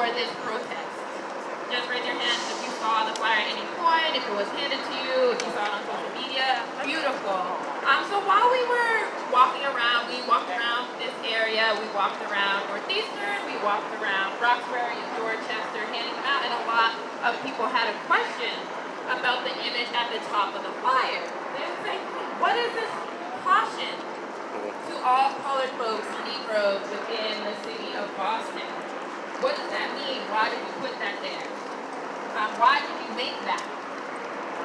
for this protest? Just raise your hand if you saw the flyer at any point, if it was handed to you, if you saw it on social media. Beautiful. So while we were walking around, we walked around this area, we walked around Northeastern, we walked around Roxbury and Dorchester, handing them out, and a lot of people had a question about the image at the top of the flyer. They would say, what is this caution to all colored folks, Negroes within the city of Boston? What does that mean? Why did you put that there? Why did you make that?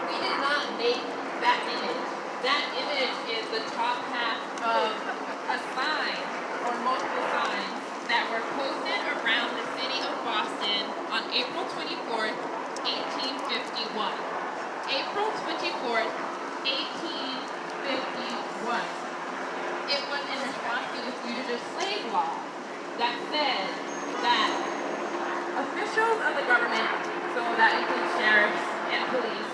We did not make that image. That image is the top half of a sign or multiple signs that were posted around the city of Boston on April 24th, 1851. April 24th, 1851. It was in response to the fugitive slave law that said that officials of the government, so that includes sheriffs and police,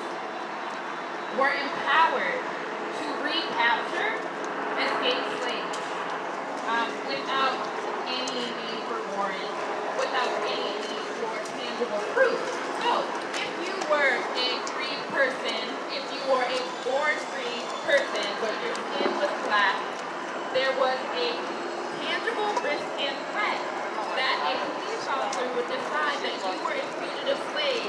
were empowered to recapture escaped slaves without any need for warrant, without any need for tangible proof. So, if you were a free person, if you were a born free person, but your skin was black, there was a tangible risk and threat that a police officer would decide that you were a fugitive slave,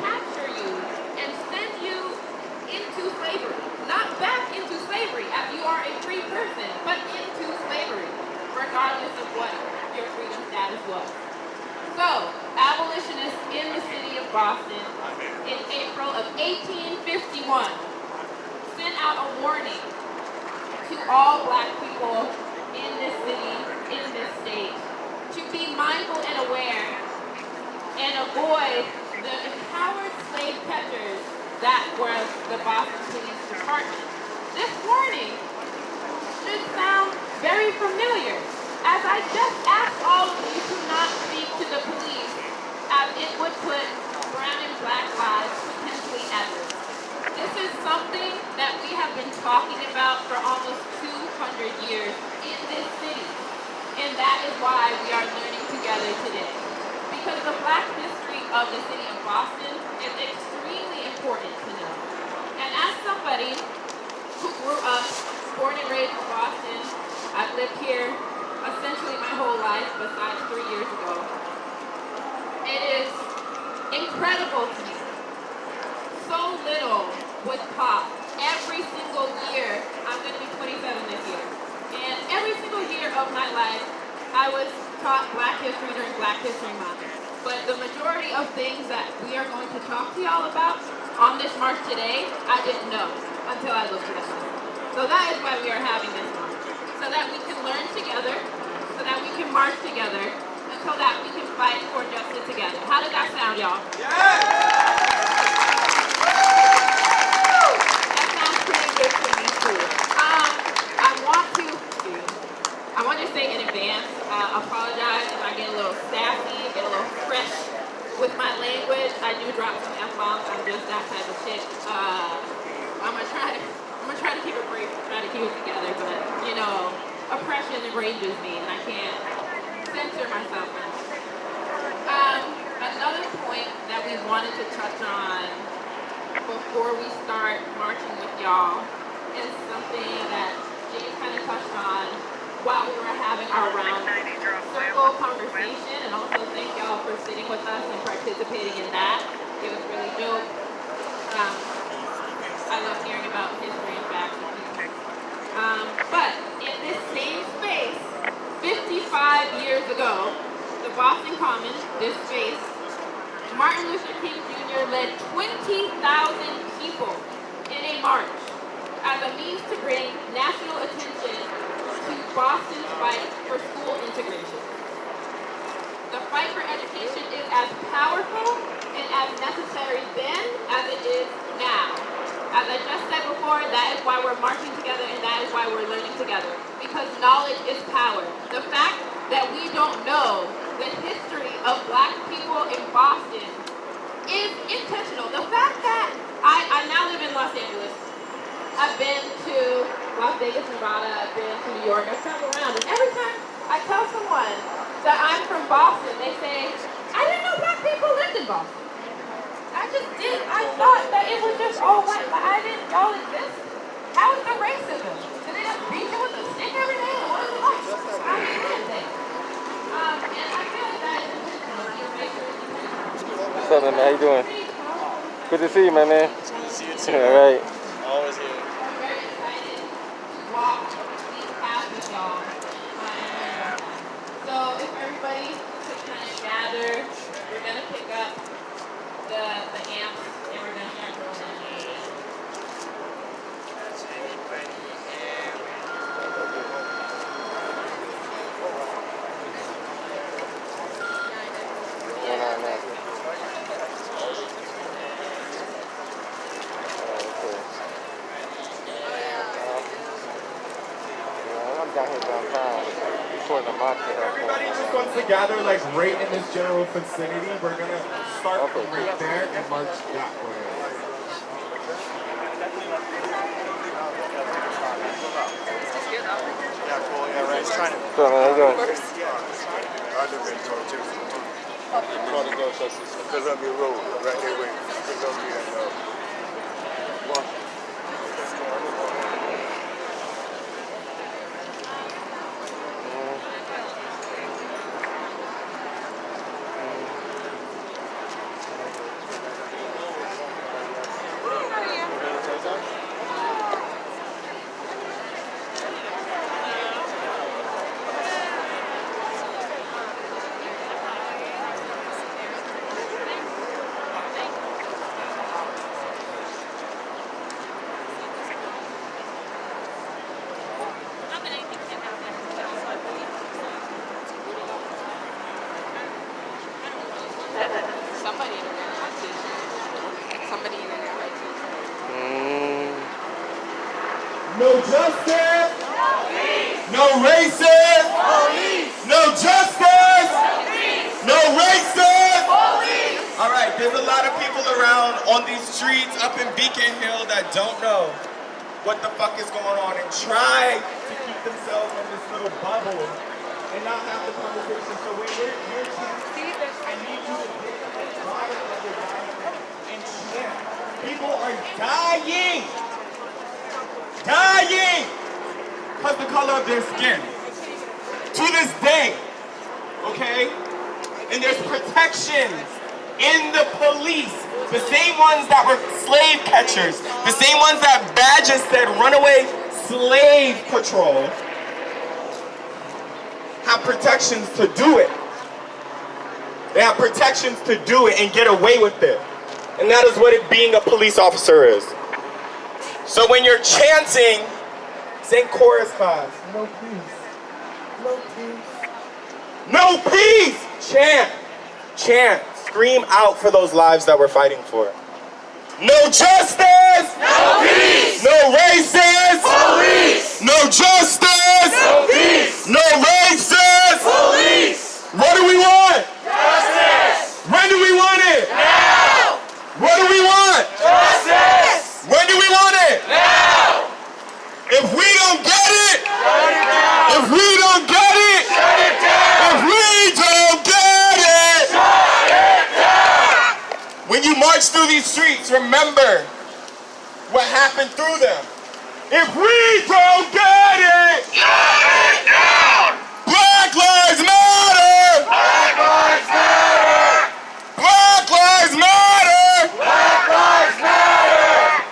capture you, and send you into slavery. Not back into slavery as you are a free person, but into slavery, regardless of what your freedom status was. So, abolitionists in the city of Boston in April of 1851 sent out a warning to all black people in this city, in this state, to be mindful and aware and avoid the empowered slave catchers that were the Boston Police Department. This warning should sound very familiar, as I just asked all of you to not speak to the police, as it would put brown and black lives potentially at risk. This is something that we have been talking about for almost 200 years in this city. And that is why we are learning together today. Because the black history of the city of Boston is extremely important to know. And as somebody who grew up, born and raised in Boston, I've lived here essentially my whole life, besides 3 years ago. It is incredible to me. So little was taught every single year. I'm going to be 27 this year. And every single year of my life, I was taught Black history during Black History Month. But the majority of things that we are going to talk to y'all about on this march today, I didn't know until I looked it up. So that is why we are having this march. So that we can learn together, so that we can march together, and so that we can fight for justice together. How does that sound, y'all? Yeah! That sounds pretty good to me, too. I want to say in advance, apologize if I get a little sassy, get a little fresh with my language. I do drop some F-bombs. I'm just that type of chick. I'm gonna try to keep it brief, try to keep it together, but you know, oppression enrages me, and I can't censor myself. Another point that we wanted to touch on before we start marching with y'all is something that James kind of touched on while we were having our round circle conversation, and also thank y'all for sitting with us and participating in that. It was really dope. I love hearing about history and facts and people. But in this same space, 55 years ago, the Boston Commons, this space, Martin Luther King Jr. led 20,000 people in a march as a means to bring national attention to Boston's fight for school integration. The fight for education is as powerful and as necessary then as it is now. As I just said before, that is why we're marching together and that is why we're learning together. Because knowledge is power. The fact that we don't know the history of Black people in Boston is intentional. The fact that I now live in Los Angeles. I've been to Las Vegas, Nevada. I've been to New York. I've traveled around. And every time I tell someone that I'm from Boston, they say, I didn't prison bosses. I thought that it was just all white, but I didn't y'all exist. How is the racism? Did they just beat you with a stick every day? What is it like? I mean, anything. And I feel like that is intentional. Your racism. What's up, man? How you doing? Good to see you, my man. Good to see you too. All right. Always here. I'm very excited to walk these paths with y'all. So if everybody could kind of gather, we're going to pick up the amps and we're going to start rolling in. I'm down here downtown before the market. Everybody just wants to gather like right in this general vicinity. We're gonna start from right there and march that way. Yeah, cool. Yeah, right. It's trying to. So, man, how you doing? Columbia Road, right here with Columbia and Washington. No justice, no racist, no justice, no racist. All right, there's a lot of people around on these streets up in Beacon Hill that don't know what the fuck is going on and try to keep themselves in this little bubble and not have the conversation. So when you're chanting, I need you to pick up the bottom of your diamond and chant. People are dying because the color of their skin. To this day, okay? And there's protections in the police. The same ones that were slave catchers, the same ones that badges said runaway slave patrol, have protections to do it. They have protections to do it and get away with it. And that is what it being a police officer is. So when you're chanting, sing chorus class. No peace. No peace. No peace! Chant. Chant. Scream out for those lives that we're fighting for. No justice! No peace! No racist! Police! No justice! No peace! No racist! Police! What do we want? Justice! When do we want it? Now! What do we want? Justice! When do we want it? Now! If we don't get it, Shut it down! if we don't get it, Shut it down! if we don't get it. Shut it down! When you march through these streets, remember what happened through them. If we don't get it, Shut it down! Black Lives Matter! Black Lives Matter! Black Lives Matter! Black Lives Matter!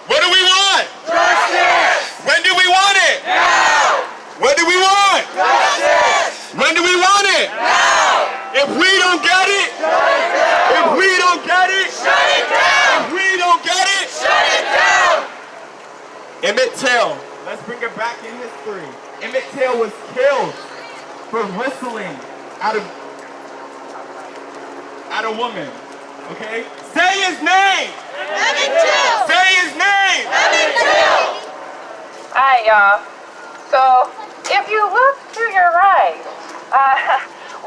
What do we want? Justice! When do we want it? Now! What do we want? Justice! When do we want it? Now! If we don't get it, Shut it down! if we don't get it, Shut it down! if we don't get it. Shut it down! Emmett Till. Let's bring it back in history. Emmett Till was killed for whistling at a woman. Okay? Say his name! Emmett Till! Say his name! Emmett Till! Hi, y'all. So, if you look to your right,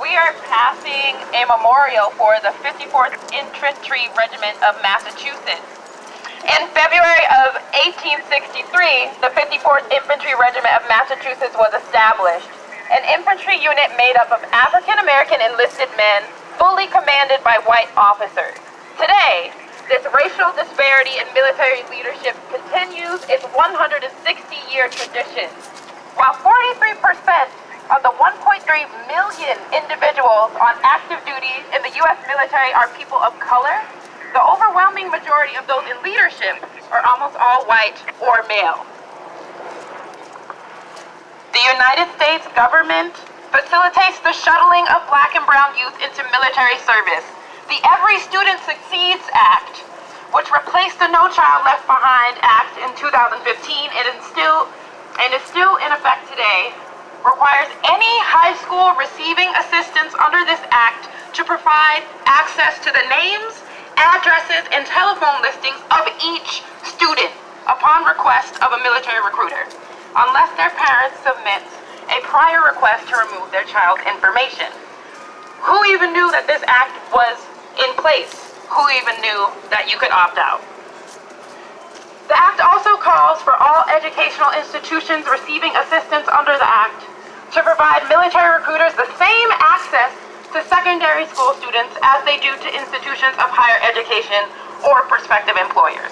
we are passing a memorial for the 54th Infantry Regiment of Massachusetts. In February of 1863, the 54th Infantry Regiment of Massachusetts was established. An infantry unit made up of African American enlisted men, fully commanded by white officers. Today, this racial disparity in military leadership continues its 160-year tradition. While 43% of the 1.3 million individuals on active duty in the U.S. military are people of color, the overwhelming majority of those in leadership are almost all white or male. The United States government facilitates the shuttling of black and brown youth into military service. The Every Student Succeeds Act, which replaced the No Child Left Behind Act in 2015 and is still in effect today, requires any high school receiving assistance under this act to provide access to the names, addresses, and telephone listings of each student upon request of a military recruiter, unless their parents submit a prior request to remove their child's information. Who even knew that this act was in place? Who even knew that you could opt out? The act also calls for all educational institutions receiving assistance under the act to provide military recruiters the same access to secondary school students as they do to institutions of higher education or prospective employers.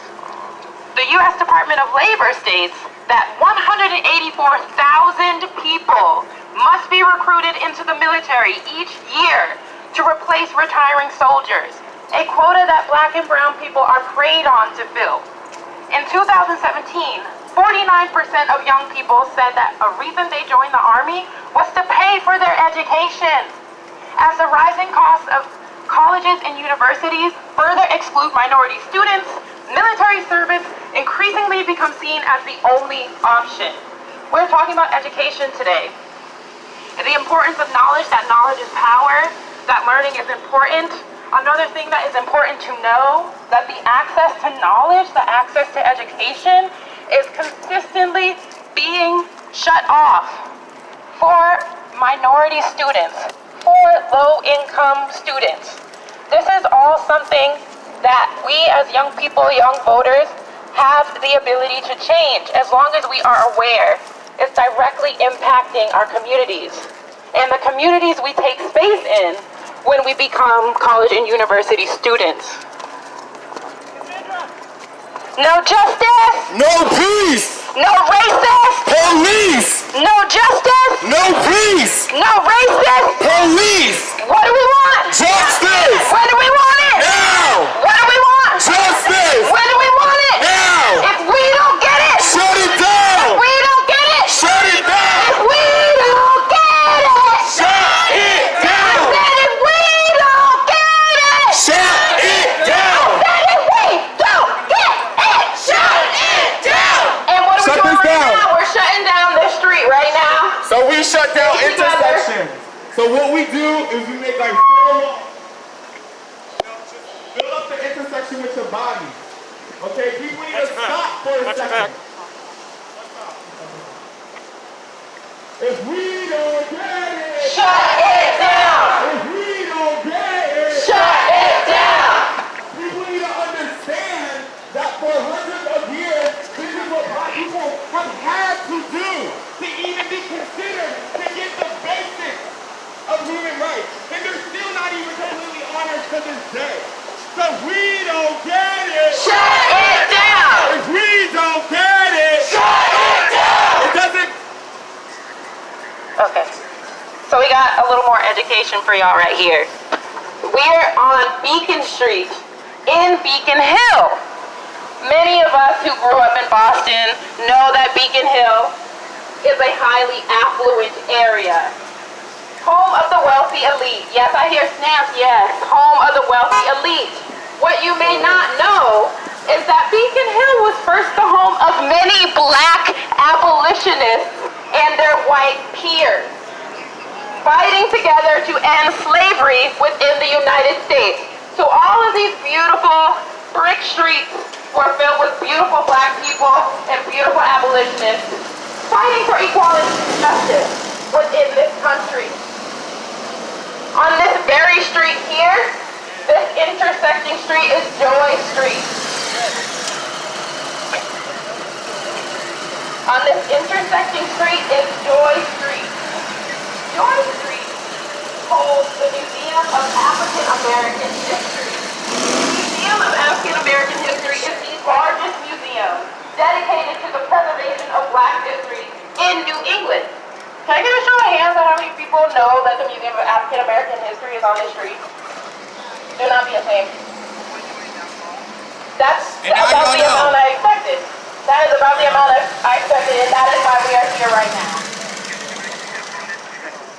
The U.S. Department of Labor states that 184,000 people must be recruited into the military each year to replace retiring soldiers, a quota that black and brown people are preyed on to fill. In 2017, 49% of young people said that a reason they joined the Army was to pay for their education. As the rising costs of colleges and universities further exclude minority students, military service increasingly becomes seen as the only option. We're talking about education today. The importance of knowledge, that knowledge is power, that learning is important. Another thing that is important to know, that the access to knowledge, the access to education is consistently being shut off for minority students, for low-income students. This is all something that we as young people, young voters, have the ability to change as long as we are aware it's directly impacting our communities and the communities we take space in when we become college and university students. No justice! No peace! No racist! Police! No justice! No peace! No racist! Police! What do we want? Justice! When do we want it? Now! What do we want? Justice! When do we want it? Now! If we don't get it! Shut it down! If we don't get it! Shut it down! If we don't get it! Shut it down! I said if we don't get it! Shut it down! I said if we don't get it! Shut it down! And what are we Shut doing this right down. now? We're shutting down this street right now. So we shut down Take it together. intersections. So what we do is we make like fill up the intersection with your body. Okay, people need to stop for a second. If we don't get it, Shut it down! if we don't get it, Shut it down! people need to understand that for hundreds of years, this is what black people have had to do to even be considered to get the basics of human rights. And they're still not even completely honored to this day. So we don't get it. Shut it down! If we don't get it, Shut it down! it doesn't. Okay, so we got a little more education for y'all right here. We're on Beacon Street in Beacon Hill. Many of us who grew up in Boston know that Beacon Hill is a highly affluent area. Home of the wealthy elite. Yes, I hear snaps, yes. Home of the wealthy elite. What you may not know is that Beacon Hill was first the home of many black abolitionists and their white peers, fighting together to end slavery within the United States. So all of these beautiful brick streets were filled with beautiful black people and beautiful abolitionists fighting for equality and justice within this country. On this very street here, this intersecting street is Joy Street. On this intersecting street is Joy Street. Joy Street holds the Museum of African American History. The Museum of African American History is the largest museum dedicated to the preservation of Black history in New England. Can I get a show of hands on how many people know that the Museum of African American History is on this street? Do not be ashamed. That's about the amount I expected. That is about the amount I expected, and that is why we are here right now.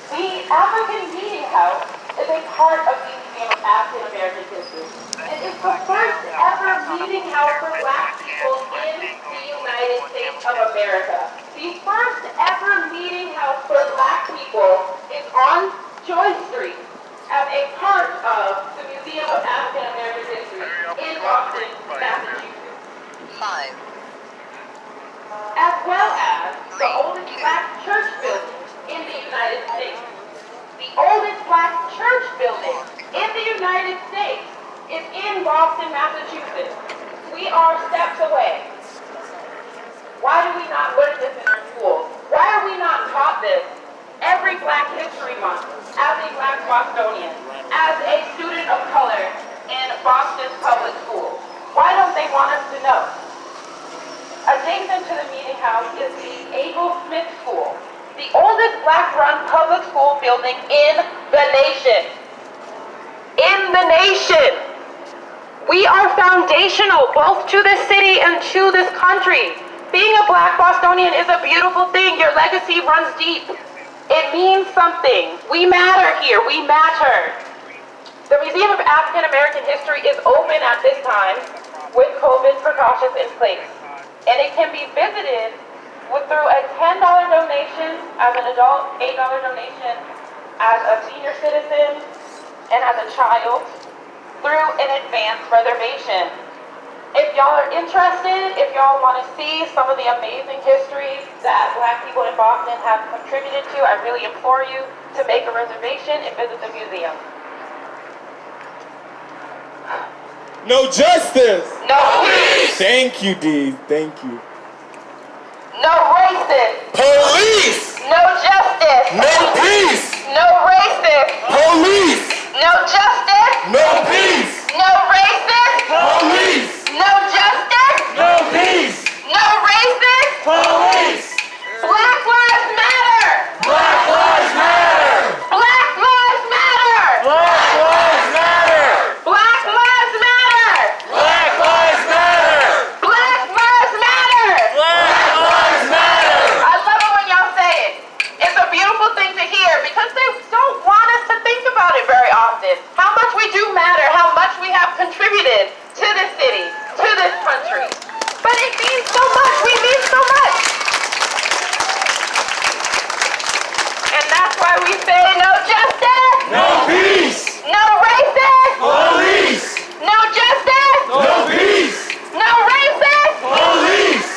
The African Meeting House is a part of the Museum of African American History. It is the first ever meeting house for Black people in the United States of America. The first ever meeting house for Black people is on Joy Street as a part of the Museum of African American History in Boston, Massachusetts. 5. As well as the oldest Black church building in the United States. The oldest Black church building in the United States is in Boston, Massachusetts. We are steps away. Why do we not learn this in our schools? Why are we not taught this every Black History Month as a Black Bostonian, as a student of color in Boston's public schools? Why don't they want us to know? Adjacent to the meeting house is the Abel Smith School, the oldest Black-run public school building in the nation. In the nation. We are foundational both to this city and to this country. Being a Black Bostonian is a beautiful thing. Your legacy runs deep. It means something. We matter here. We matter. The Museum of African American History is open at this time with COVID precautions in place. And it can be visited through a $10 donation as an adult, $8 donation as a senior citizen, and as a child through an advanced reservation. If y'all are interested, if y'all want to see some of the amazing history that Black people in Boston have contributed to, I really implore you to make a reservation and visit the museum. No justice. No peace. Thank you, Dee. Thank you. No racist. Police. No justice. No peace. No racist. Police. No justice. No peace. No racist. Police. No justice. No peace. No racist. Police. Black lives matter. Black lives matter. Black lives matter. Black lives matter. Black lives matter. Black lives matter. Black lives matter. Black lives matter. I love it when y'all say it. It's a beautiful thing to hear because they don't want us to think about it very often. How much we do matter, how much we have contributed to this city, to this country. But it means so much. We mean so much. And that's why we say no justice. No peace. No racist. Police. No justice. No peace. No racist. Police.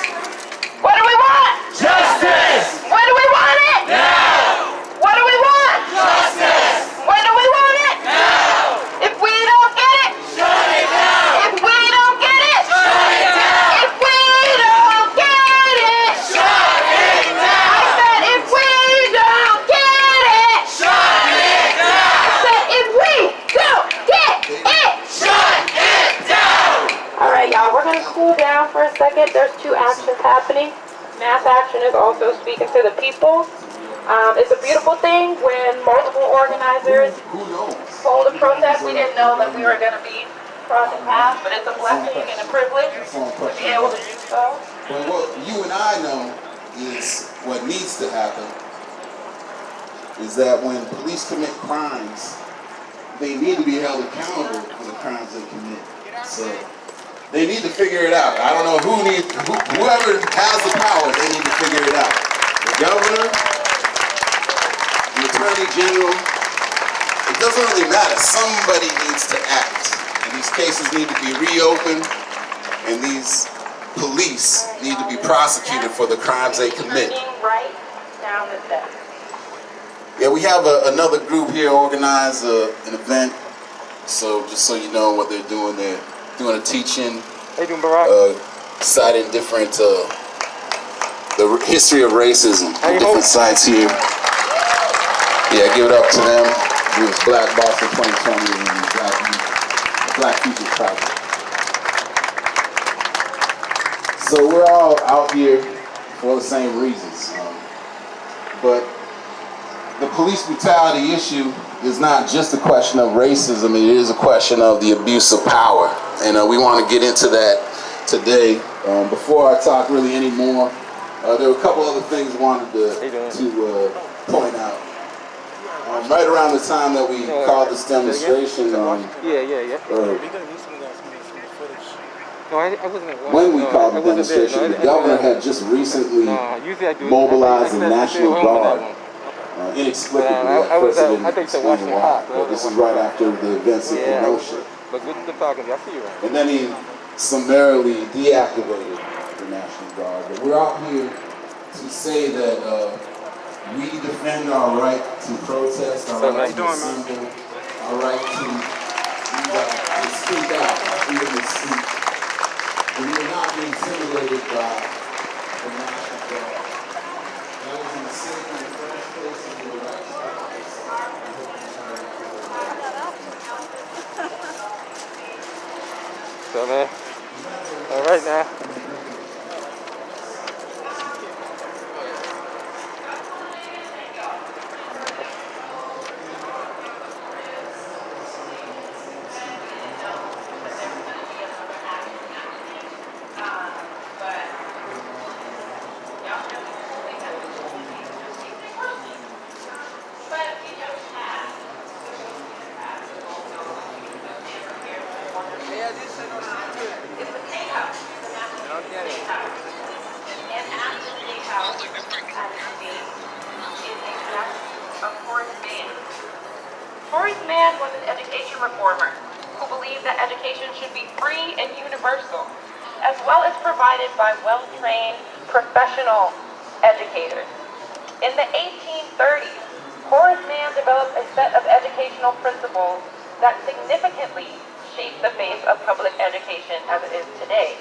What do we want? Justice. When do we want it? Now. What do we want? Justice. When do we want it? Now. If we don't get it, Shut it down. if we don't get it, Shut it down. if we don't get it, Shut it I down. said if we don't get it, Shut it I down. said if we don't get it. Shut it down. All right, y'all, we're gonna cool down for a second. There's two actions happening. Mass action is also speaking to the people. It's a beautiful thing when multiple organizers hold a protest. We didn't know that we were going to be crossing paths, but it's a blessing and a privilege to be able to do so. But what you and I know is what needs to happen is that when police commit crimes, they need to be held accountable for the crimes they commit. So they need to figure it out. I don't know whoever has the power, they need to figure it out. The governor, the attorney general, it doesn't really matter. Somebody needs to act. And these cases need to be reopened, and these police need to be prosecuted for the crimes they commit. Right down the steps. Yeah, we have another group here organize an event. So just so you know what they're doing, doing a teaching, How you doing, Barack? citing different the history of racism How you at different hope? sites here. Yeah, give it up to them. It was Black Boston 2020 and Black Future Project. So we're all out here for the same reasons. But the police brutality issue is not just a question of racism, it is a question of the abuse of power. And we want to get into that today. Before I talk really anymore, there were a couple other things I wanted to point out. Right around the time that we called this demonstration, when we called the demonstration, the governor had just recently mobilized the National Guard. Inexplicably, at first I didn't explain why, but this is right after the events in Kenosha. And then he summarily deactivated the National Guard. But we're out here to say that we defend our right to protest, our right to assemble, our right to speak out, freedom of speech. And we are not being intimidated by the National Guard. That was in the safe and fresh place of the right to So man, all right now. Horace Mann was an education reformer who believed that education should be free and universal, as well as provided by well-trained professional educators. In the 1830s, Horace Mann developed a set of educational principles that significantly shaped the face of public education as it is today.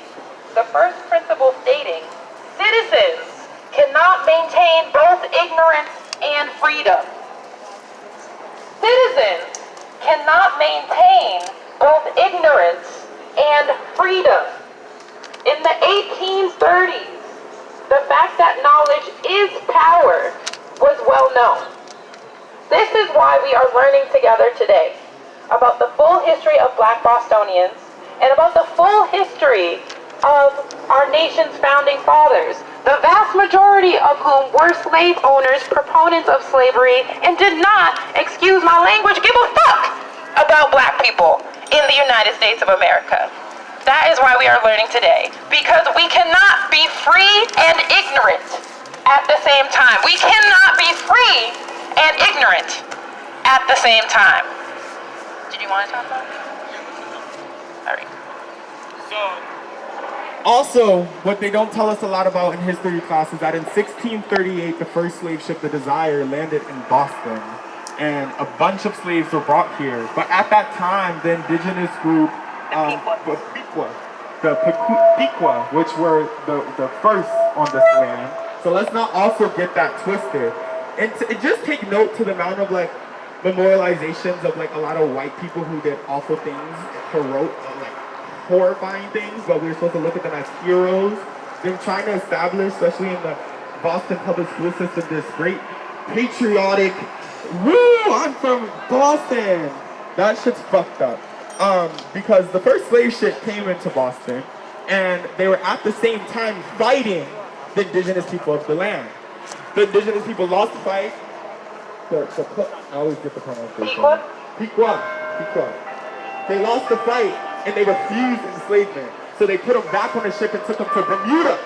The first principle stating, citizens cannot maintain both ignorance and freedom. Citizens cannot maintain both ignorance and freedom. In the 1830s, the fact that knowledge is power was well known. This is why we are learning together today about the full history of Black Bostonians and about the full history of our nation's founding fathers, the vast majority of whom were slave owners, proponents of slavery, and did not, excuse my language, give a fuck about black people in the United States of America. That is why we are learning today, because we cannot be free and ignorant at the same time. We cannot be free and ignorant at the same time. Did you want to talk about it? All right. Also, what they don't tell us a lot about in history class is that in 1638, the first slave ship, the Desire, landed in Boston, and a bunch of slaves were brought here. But at that time, the indigenous group, the Pequot, which were the first on this land. So let's not also get that twisted. And just take note to the amount of like memorializations of like a lot of white people who did awful things, horrifying things, but we're supposed to look at them as heroes. They're trying to establish, especially in the Boston public school system, this great patriotic, woo, I'm from Boston. That shit's fucked up. Because the first slave ship came into Boston, and they were at the same time fighting the indigenous people of the land. The indigenous people lost the fight. I always get the pronunciation. Pequot. They lost the fight, and they refused enslavement. So they put them back on the ship and took them to Bermuda.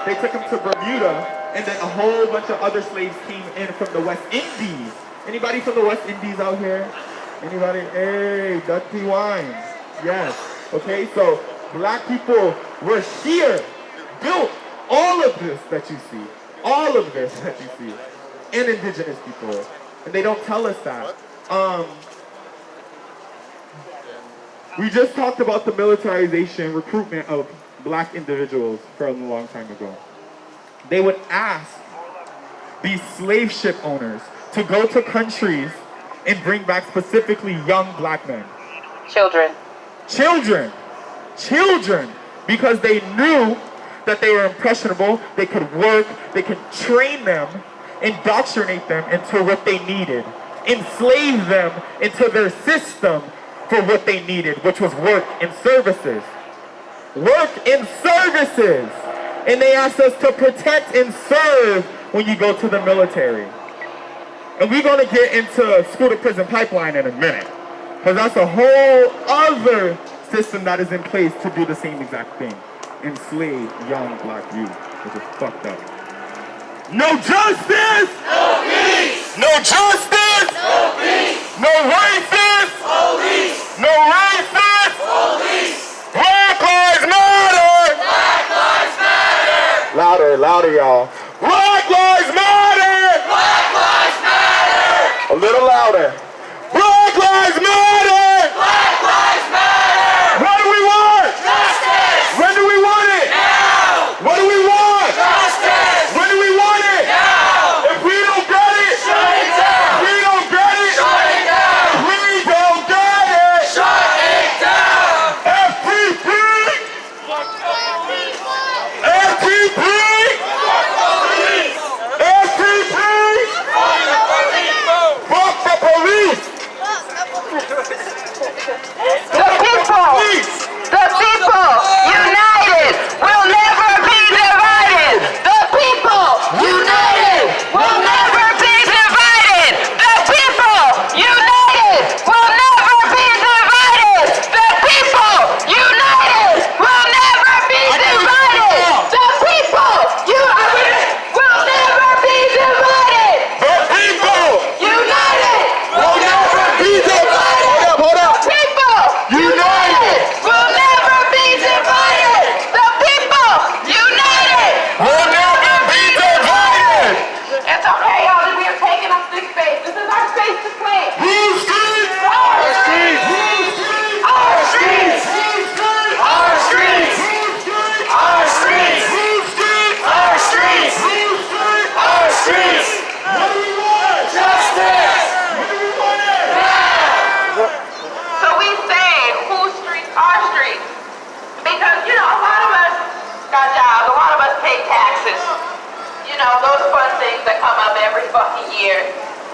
They took them to Bermuda, and then a whole bunch of other slaves came in from the West Indies. Anybody from the West Indies out here? Anybody? Hey, Dutty Wines. Yes. Okay, so black people were here, built all of this that you see. All of this that you see. And indigenous people. And they don't tell us that. We just talked about the militarization, recruitment of black individuals from a long time ago. They would ask these slave ship owners to go to countries and bring back specifically young black men? Children. Children. Children. Because they knew that they were impressionable, they could work, they could train them, indoctrinate them into what they needed, enslave them into their system for what they needed, which was work and services. Work and services. And they asked us to protect and serve when you go to the military. And we're going to get into school to prison pipeline in a minute, because that's a whole other system that is in place to do the same exact thing. Enslave young black youth, which is fucked up. No justice! No peace! No justice! No peace! No racist! Police! No racist! Police! Black Lives Matter! Black Lives Matter! Louder, louder, y'all. Black Lives Matter! Black Lives Matter! A little louder. Black Lives Matter! Black Lives Matter! What do we want? Justice! When do we want it? Now! What do we want? Justice! When do we want it? Now! If we don't get it, Shut it down! we don't get it. Shut it down! We don't get it. Shut it down! FTP! FTP! FTP! Fuck the police! The people! The people united will never be divided! The people united will never be divided! The people united will never be divided! The people united will never be divided! The people united will never be divided! The people United will never be divided! Hold up! The people United will never be divided! The people united will never be divided! It's okay, y'all. We are taking up this space. This is our space to play. Whose streets? Our streets! Our streets! Our streets! Our streets! Whose streets? Our streets! Whose streets? Our streets! What do we want? Justice! What do we want it? So we say, whose streets, our streets? Because, you know, a lot of us got jobs, a lot of us pay taxes. You know, those fun things that come up every fucking year.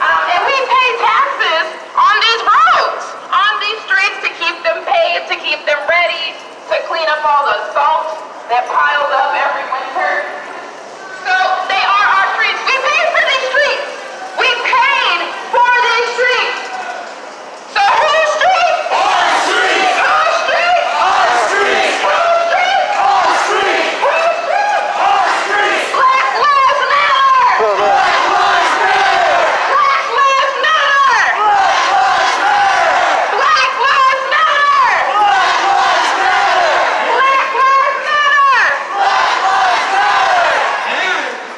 And we pay taxes on these roads, on these streets to keep them paved, to keep them ready, to clean up all the salt that piles up every winter. So they are our streets. We paid for these streets. We paid for these streets. So whose street? Our streets! Whose street? Our streets! Whose street? Our streets! Whose street? Our streets! Black Lives Matter! Black Lives Matter! Black Lives Matter! Black Lives Matter! Black Lives Matter! Black Lives Matter! Black Lives Matter!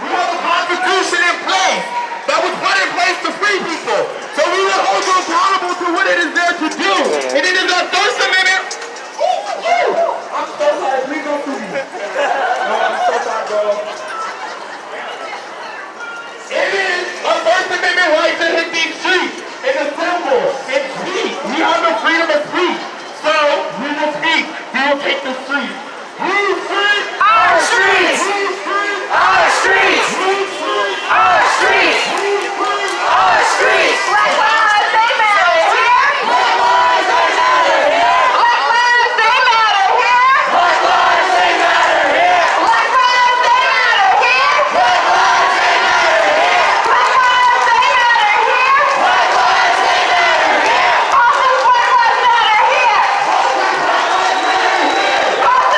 We have a constitution in place that was put in place to free people. So we will hold you accountable to what it is there to do. And it is our First Amendment. I'm so sorry. Please don't sue me. No, I'm so sorry, bro. It is a First Amendment right to hit these streets and assemble and speak. We have the freedom of speech. So we will speak. We will take the streets. Whose streets? Our streets! Whose streets? Our streets! Whose streets? Our streets! Whose streets? Our streets! Black lives, they matter here! Black lives, they matter here! Black lives, they matter here! Black lives, they matter here! Black lives, they matter here! Black lives, they matter here! Black lives, they matter here! Black lives, they matter here! Boston's Black Lives Matter here! Boston's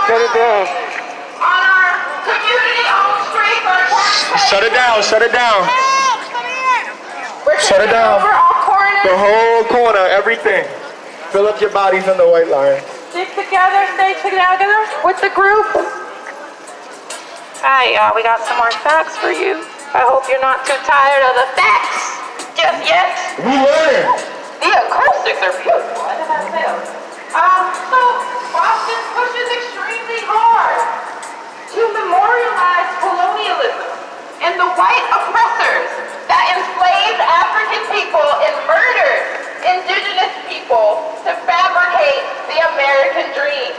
Shut it down. On our community-owned streets, our taxpayers. Shut it down, shut it down. We're Shut it taking down. over all corners. The whole corner, everything. Fill up your bodies in the white line. Stick together, stay together with the group. Hi, we got some more facts for you. I hope you're not too tired of the facts just yet. We learn. The acoustics are beautiful. I did not know. So Boston pushes extremely hard to memorialize colonialism and the white oppressors that enslaved African people and murdered indigenous people to fabricate the American dream.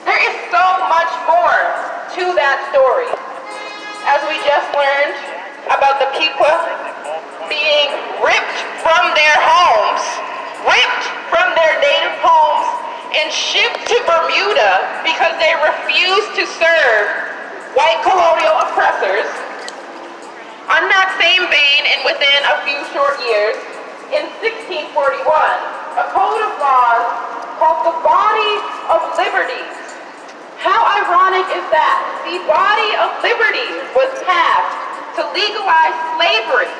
There is so much more to that story. As we just learned about the Pequot being ripped from their homes, ripped from their native homes, and shipped to Bermuda because they refused to serve white colonial oppressors. On that same vein, and within a few short years, in 1641, a code of laws called the Body of Liberties. How ironic is that? The Body of Liberties was passed to legalize slavery.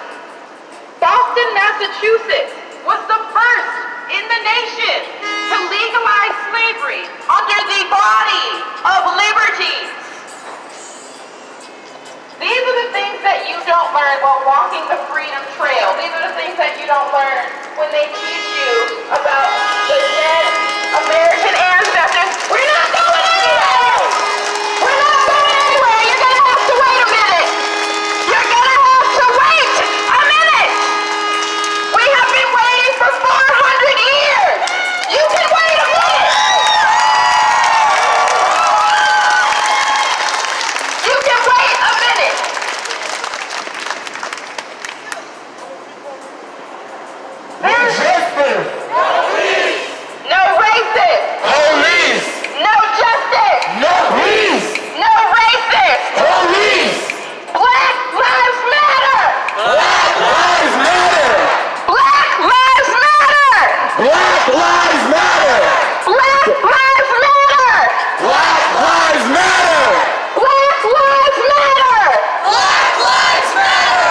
Boston, Massachusetts was the first in the nation to legalize slavery under the Body of Liberties. These are the things that you don't learn while walking the Freedom Trail. These are the things that you don't learn when they teach you about the dead American ancestors. We're not going anywhere! We're not going anywhere! You're gonna have to wait a minute! You're gonna have to wait a minute! We have been waiting for 400 years! You can wait a minute! You can wait a minute! There's Justice. no racist! Police. No justice! No police. No racist! Police. Black Lives Matter! Black Lives Matter. Black Lives Matter! Black Lives Matter. Black Lives Matter! Black Lives Matter. Black Lives Matter! Black Lives Matter.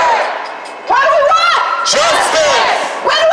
What do we want? Justice. What do